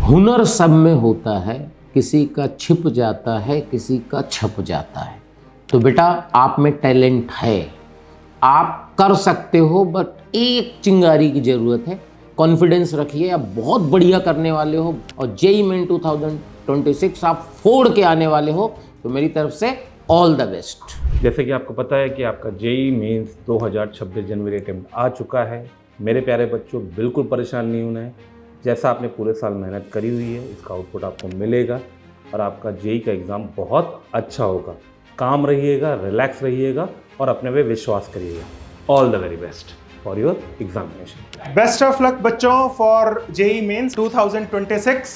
हुनर सब में होता है, किसी का छिप जाता है, किसी का छप जाता है। तो बेटा आप में टैलेंट है, आप कर सकते हो, बट एक चिंगारी की ज़रूरत है। कॉन्फिडेंस रखिए, आप बहुत बढ़िया करने वाले हो और जेईई मेन 2026 आप फोड़ के आने वाले हो। तो मेरी तरफ से ऑल द बेस्ट। जैसे कि आपको पता है कि आपका जेईई मेंस 2026 जनवरी अटेम्प्ट आ चुका है। मेरे प्यारे बच्चों, बिल्कुल परेशान नहीं होना है। जैसा आपने पूरे साल मेहनत करी हुई है, इसका आउटपुट आपको मिलेगा और आपका जेईई का एग्ज़ाम बहुत अच्छा होगा। काम रहिएगा, रिलैक्स रहिएगा और अपने पे विश्वास करिएगा। All the very best for your examination. Best of luck बच्चों फॉर जेईई मेंस 2026।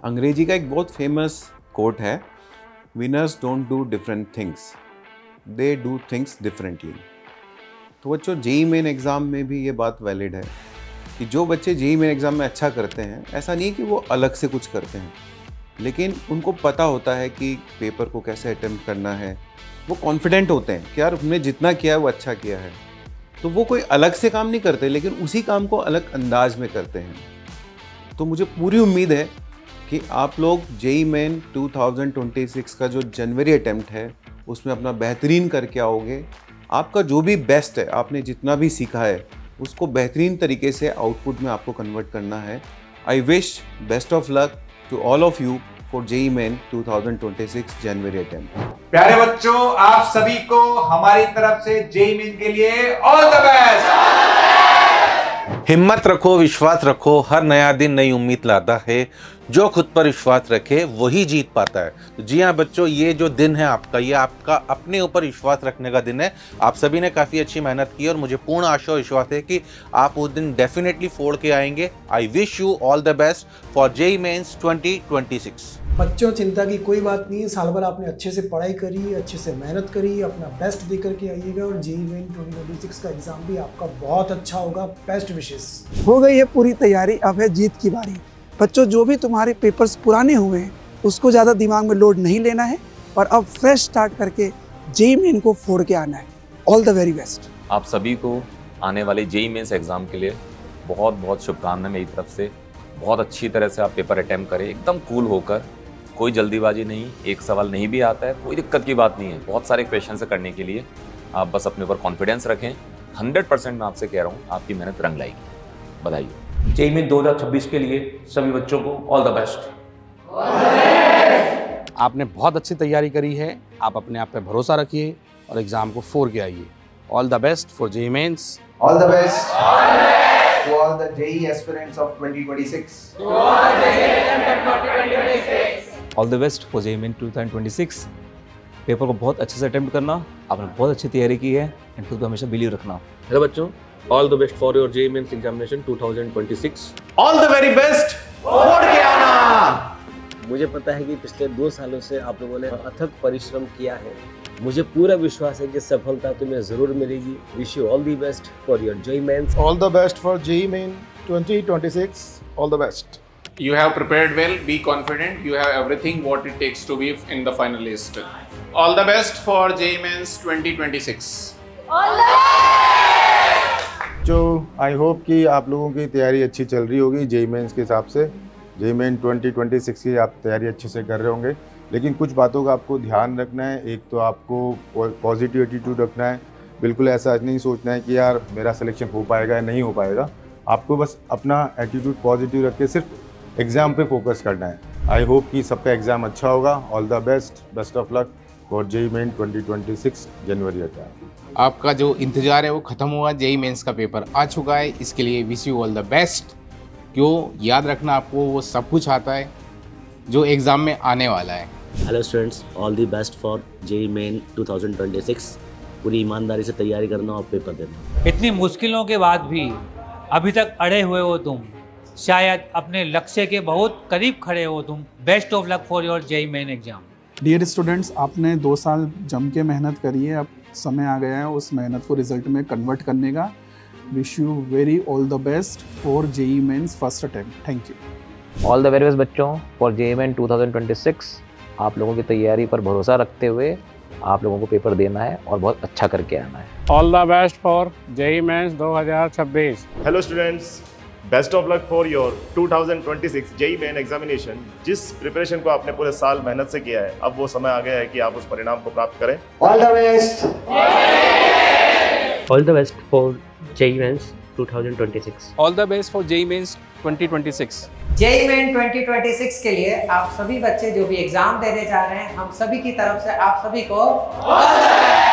अंग्रेजी का एक बहुत फेमस कोट है, winners don't do different things, they do things differently. तो बच्चों, जेईई मेन एग्ज़ाम में भी ये बात वैलिड है कि जो बच्चे जेईई मेन एग्ज़ाम में अच्छा करते हैं, ऐसा नहीं कि वो अलग से कुछ करते हैं, लेकिन उनको पता होता है कि पेपर को कैसे अटेम्प्ट करना है। वो कॉन्फिडेंट होते हैं कि यार हमने जितना किया है वो अच्छा किया है। तो वो कोई अलग से काम नहीं करते, लेकिन उसी काम को अलग अंदाज में करते हैं। तो मुझे पूरी उम्मीद है कि आप लोग जेईई मेन 2026 का जो जनवरी अटेम्प्ट है उसमें अपना बेहतरीन करके आओगे। आपका जो भी बेस्ट है, आपने जितना भी सीखा है, उसको बेहतरीन तरीके से आउटपुट में आपको कन्वर्ट करना है। I wish best of luck to all of you for JEE main 2026 January attempt. प्यारे बच्चों, आप सभी को हमारी तरफ से जेईई मेन के लिए ऑल द बेस्ट। हिम्मत रखो, विश्वास रखो, हर नया दिन नई उम्मीद लाता है। जो खुद पर विश्वास रखे वही जीत पाता है। तो जी हाँ बच्चों, ये जो दिन है आपका, ये आपका अपने ऊपर विश्वास रखने का दिन है। आप सभी ने काफ़ी अच्छी मेहनत की और मुझे पूर्ण आशा और विश्वास है कि आप उस दिन डेफिनेटली फोड़ के आएंगे। I wish you all the best for JEE mains 2026। बच्चों, चिंता की कोई बात नहीं है। साल भर आपने अच्छे से पढ़ाई करी, अच्छे से मेहनत करी, अपना बेस्ट दे करके आइएगा और जेईई मेन 2026 का एग्जाम भी आपका बहुत अच्छा होगा। Best wishes. हो गई है पूरी तैयारी, अब है जीत की बारी। बच्चों, जो भी तुम्हारे पेपर्स पुराने हुए हैं उसको ज़्यादा दिमाग में लोड नहीं लेना है और अब फ्रेश स्टार्ट करके जेईई मेन को फोड़ के आना है। All the very best. आप सभी को आने वाले जेईई मेंस एग्ज़ाम के लिए बहुत बहुत शुभकामनाएं मेरी तरफ से। बहुत अच्छी तरह से आप पेपर अटेम्प्ट करें, एकदम कूल होकर। कोई जल्दीबाजी नहीं, एक सवाल नहीं भी आता है कोई दिक्कत की बात नहीं है। बहुत सारे क्वेश्चन से करने के लिए आप बस अपने ऊपर कॉन्फिडेंस रखें। 100% मैं आपसे कह रहा हूँ, आपकी मेहनत रंग लाएगी। बधाई। जेईई मेन 2026 के लिए सभी बच्चों को ऑल द बेस्ट। आपने बहुत अच्छी तैयारी करी है, आप अपने आप पे भरोसा रखिए और एग्ज़ाम को फोड़ के आइए। All the best for JEE mains. All the best to all the JEE aspirants of 2026. All the best for JEE main 2026। Paper को बहुत अच्छे से अटेम्प्ट करना, आपने बहुत अच्छी तैयारी की है एंड खुद को हमेशा बिलीव रखना। हेलो बच्चों, all the best for your JEE mains examination 2026। All the very best, फोड़ के आना। मुझे पता है कि पिछले 2 सालों से आप लोगों ने अथक परिश्रम किया है। मुझे पूरा विश्वास है कि सफलता तुम्हें जरूर मिलेगी। Wish you all the best for your JEE mains. All the best for JEE main 2026। All the best. You have prepared well, be confident, you have everything what it takes to be in the finalist. All the best for JEE Mains 2026. जो I hope कि आप लोगों की तैयारी अच्छी चल रही होगी जेईई मेंस के हिसाब से। जेईई मेन 2026 की आप तैयारी अच्छे से कर रहे होंगे, लेकिन कुछ बातों का आपको ध्यान रखना है। एक तो आपको पॉजिटिव एटीट्यूड रखना है। बिल्कुल ऐसा नहीं सोचना है कि यार मेरा सिलेक्शन हो पाएगा या नहीं हो पाएगा। आपको बस अपना एटीट्यूड पॉजिटिव रख के सिर्फ एग्ज़ाम पे फोकस करना है। आई होप कि सबका एग्ज़ाम अच्छा होगा। All the best, best of luck for JEE main 2026 January attempt. आपका जो इंतजार है वो खत्म हुआ, जेईई मेंस का पेपर आ चुका है। इसके लिए wish you all the best. क्यों याद रखना, आपको वो सब कुछ आता है जो एग्ज़ाम में आने वाला है। Hello students, all the best for JEE main 2026। पूरी ईमानदारी से तैयारी करना और पेपर देना। इतनी मुश्किलों के बाद भी अभी तक अड़े हुए हो तुम, शायद अपने लक्ष्य के बहुत करीब खड़े हो तुम। Best of luck for your JEE main exam. Dear students, आपने 2 साल जम के मेहनत करी है, अब समय आ गया है उस मेहनत को रिजल्ट में कन्वर्ट करने का। Wish you very all the best for JEE mains first attempt. Thank you. All the very best बच्चों फॉर जेईई मेन 2026। आप लोगों की तैयारी पर भरोसा रखते हुए आप लोगों को पेपर देना है और बहुत अच्छा करके आना है। All the best for JEE mains 2026। Hello students, best of luck for your 2026 JEE main examination. जिस प्रिपरेशन को आपने पूरे साल मेहनत से किया है, अब वो समय आ गया है कि आप उस परिणाम को प्राप्त करें। All the best. All the best for JEE mains 2026। All the best for JEE mains 2026। JEE main 2026 के लिए आप सभी बच्चे जो भी एग्जाम देने जा रहे हैं, हम सभी की तरफ से आप सभी को ऑल द बेस्ट।